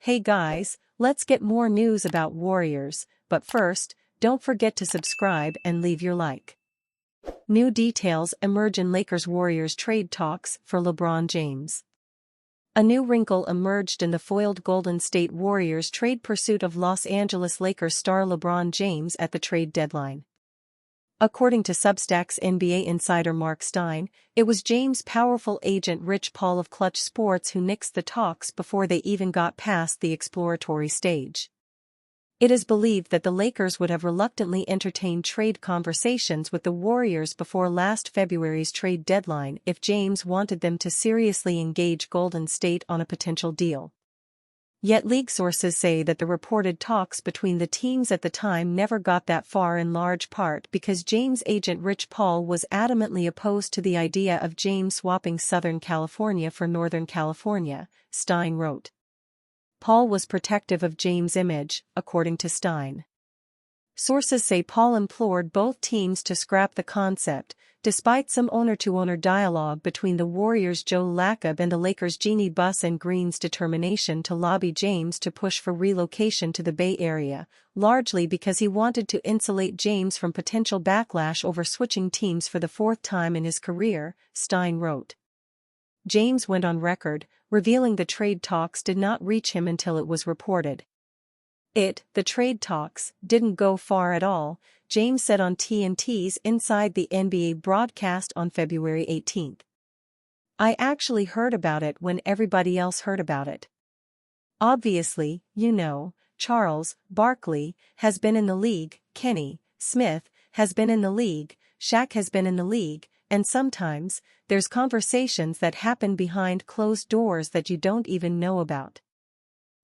Hey guys, let's get more news about Warriors, but first, don't forget to subscribe and leave your like. New details emerge in Lakers-Warriors trade talks for LeBron James. A new wrinkle emerged in the foiled Golden State Warriors trade pursuit of Los Angeles Lakers star LeBron James at the trade deadline. According to Substack's NBA insider Mark Stein, it was James' powerful agent Rich Paul of Clutch Sports who nixed the talks before they even got past the exploratory stage. It is believed that the Lakers would have reluctantly entertained trade conversations with the Warriors before last February's trade deadline if James wanted them to seriously engage Golden State on a potential deal. Yet league sources say that the reported talks between the teams at the time never got that far, in large part because James' agent Rich Paul was adamantly opposed to the idea of James swapping Southern California for Northern California, Stein wrote. Paul was protective of James' image, according to Stein. Sources say Paul implored both teams to scrap the concept, despite some owner-to-owner dialogue between the Warriors' Joe Lacob and the Lakers' Jeanie Buss and Green's determination to lobby James to push for relocation to the Bay Area, largely because he wanted to insulate James from potential backlash over switching teams for the fourth time in his career, Stein wrote. James went on record, revealing the trade talks did not reach him until it was reported. The trade talks, didn't go far at all, James said on TNT's Inside the NBA broadcast on February 18. I actually heard about it when everybody else heard about it. Obviously, Charles Barkley has been in the league, Kenny Smith has been in the league, Shaq has been in the league, and sometimes, there's conversations that happen behind closed doors that you don't even know about.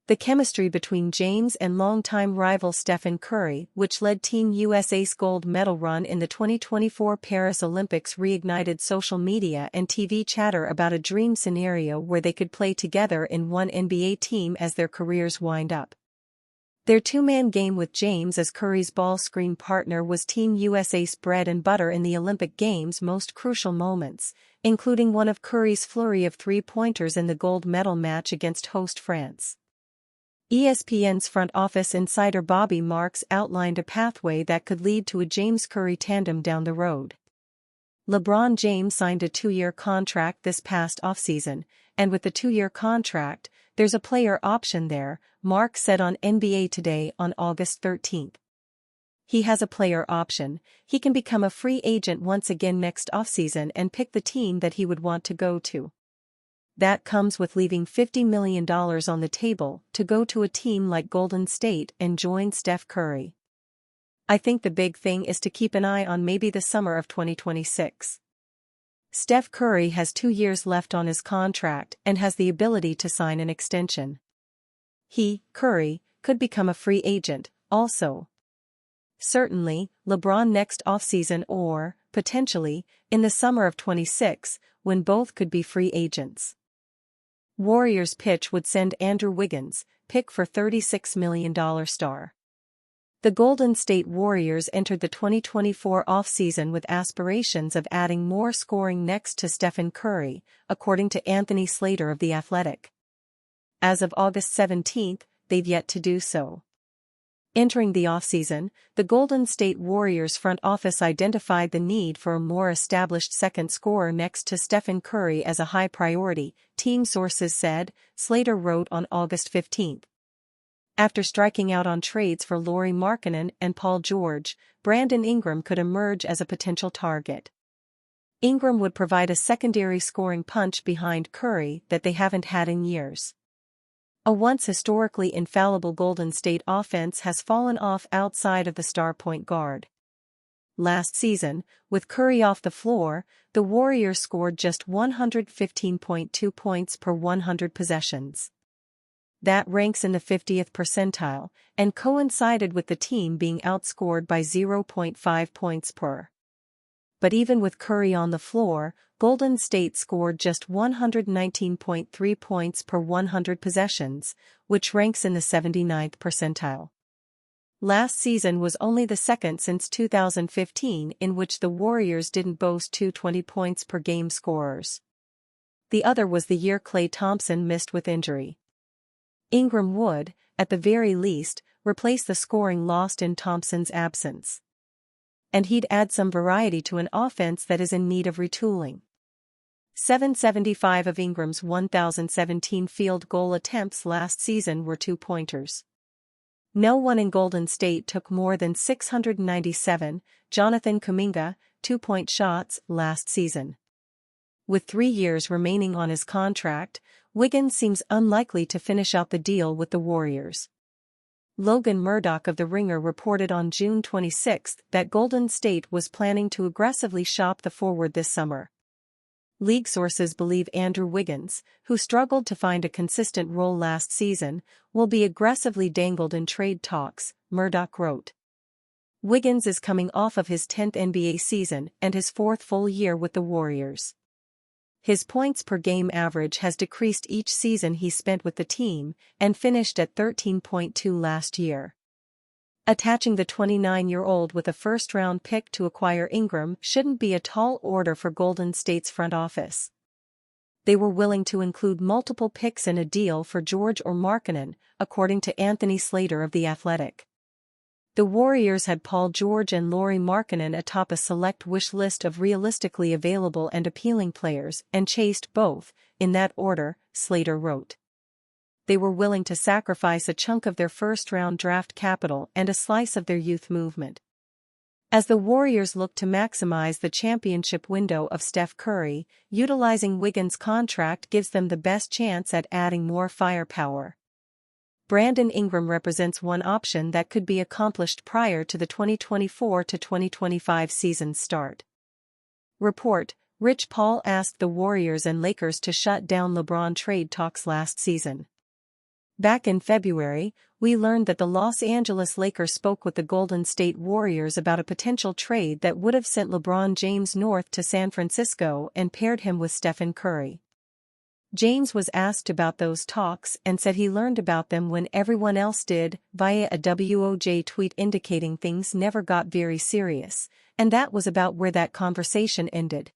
The chemistry between James and longtime rival Stephen Curry, which led Team USA's gold medal run in the 2024 Paris Olympics, reignited social media and TV chatter about a dream scenario where they could play together in one NBA team as their careers wind up. Their two-man game with James as Curry's ball screen partner was Team USA's bread and butter in the Olympic Games' most crucial moments, including one of Curry's flurry of three-pointers in the gold medal match against host France. ESPN's front office insider Bobby Marks outlined a pathway that could lead to a James-Curry tandem down the road. LeBron James signed a 2-year contract this past offseason, and with the 2-year contract, there's a player option there, Mark said on NBA Today on August 13. He has a player option, he can become a free agent once again next offseason and pick the team that he would want to go to. That comes with leaving $50 million on the table to go to a team like Golden State and join Steph Curry. I think the big thing is to keep an eye on maybe the summer of 2026. Steph Curry has 2 years left on his contract and has the ability to sign an extension. Curry, could become a free agent, also. Certainly, LeBron next offseason or, potentially, in the summer of 26, when both could be free agents. Warriors pitch would send Andrew Wiggins, pick for $36 million star. The Golden State Warriors entered the 2024 offseason with aspirations of adding more scoring next to Stephen Curry, according to Anthony Slater of The Athletic. As of August 17, they've yet to do so. Entering the offseason, the Golden State Warriors front office identified the need for a more established second scorer next to Stephen Curry as a high priority, team sources said, Slater wrote on August 15. After striking out on trades for Lauri Markkanen and Paul George, Brandon Ingram could emerge as a potential target. Ingram would provide a secondary scoring punch behind Curry that they haven't had in years. A once historically infallible Golden State offense has fallen off outside of the star point guard. Last season, with Curry off the floor, the Warriors scored just 115.2 points per 100 possessions. That ranks in the 50th percentile, and coincided with the team being outscored by 0.5 points per. But even with Curry on the floor, Golden State scored just 119.3 points per 100 possessions, which ranks in the 79th percentile. Last season was only the second since 2015 in which the Warriors didn't boast two 20 points per game scorers. The other was the year Klay Thompson missed with injury. Ingram would, at the very least, replace the scoring lost in Thompson's absence. And he'd add some variety to an offense that is in need of retooling. 775 of Ingram's 1,017 field goal attempts last season were two-pointers. No one in Golden State took more than 697, Jonathan Kuminga, two-point shots last season. With 3 years remaining on his contract, Wiggins seems unlikely to finish out the deal with the Warriors. Logan Murdoch of The Ringer reported on June 26 that Golden State was planning to aggressively shop the forward this summer. League sources believe Andrew Wiggins, who struggled to find a consistent role last season, will be aggressively dangled in trade talks, Murdoch wrote. Wiggins is coming off of his 10th NBA season and his 4th full year with the Warriors. His points per game average has decreased each season he spent with the team and finished at 13.2 last year. Attaching the 29-year-old with a first-round pick to acquire Ingram shouldn't be a tall order for Golden State's front office. They were willing to include multiple picks in a deal for George or Markkanen, according to Anthony Slater of The Athletic. The Warriors had Paul George and Lauri Markkanen atop a select wish list of realistically available and appealing players and chased both, in that order, Slater wrote. They were willing to sacrifice a chunk of their first-round draft capital and a slice of their youth movement. As the Warriors look to maximize the championship window of Steph Curry, utilizing Wiggins' contract gives them the best chance at adding more firepower. Brandon Ingram represents one option that could be accomplished prior to the 2024-2025 season start. Report: Rich Paul asked the Warriors and Lakers to shut down LeBron trade talks last season. Back in February, we learned that the Los Angeles Lakers spoke with the Golden State Warriors about a potential trade that would have sent LeBron James north to San Francisco and paired him with Stephen Curry. James was asked about those talks and said he learned about them when everyone else did, via a WOJ tweet indicating things never got very serious, and that was about where that conversation ended.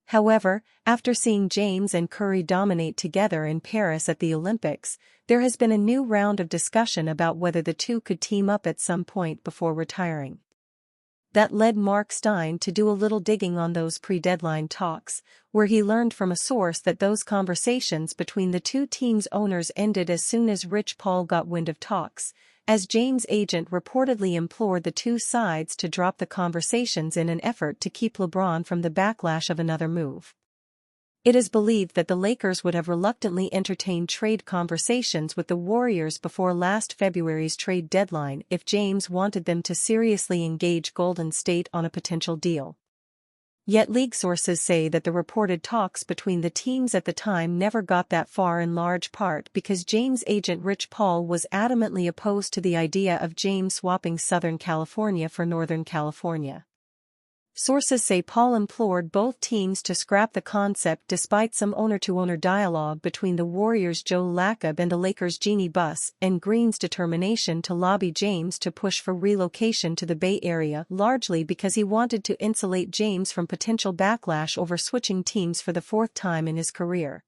However, after seeing James and Curry dominate together in Paris at the Olympics, there has been a new round of discussion about whether the two could team up at some point before retiring. That led Mark Stein to do a little digging on those pre-deadline talks, where he learned from a source that those conversations between the two teams' owners ended as soon as Rich Paul got wind of talks, as James' agent reportedly implored the two sides to drop the conversations in an effort to keep LeBron from the backlash of another move. It is believed that the Lakers would have reluctantly entertained trade conversations with the Warriors before last February's trade deadline if James wanted them to seriously engage Golden State on a potential deal. Yet league sources say that the reported talks between the teams at the time never got that far, in large part because James' agent Rich Paul was adamantly opposed to the idea of James swapping Southern California for Northern California. Sources say Paul implored both teams to scrap the concept despite some owner-to-owner dialogue between the Warriors' Joe Lacob and the Lakers' Jeanie Buss and Green's determination to lobby James to push for relocation to the Bay Area, largely because he wanted to insulate James from potential backlash over switching teams for the 4th time in his career.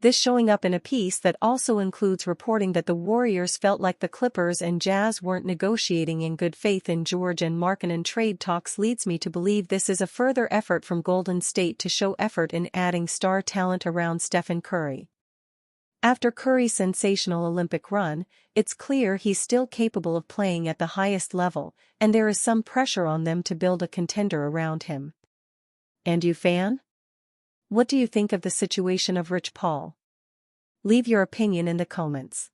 This showing up in a piece that also includes reporting that the Warriors felt like the Clippers and Jazz weren't negotiating in good faith in George and Markkanen trade talks leads me to believe this is a further effort from Golden State to show effort in adding star talent around Stephen Curry. After Curry's sensational Olympic run, it's clear he's still capable of playing at the highest level, and there is some pressure on them to build a contender around him. And you, fan? What do you think of the situation of Rich Paul? Leave your opinion in the comments.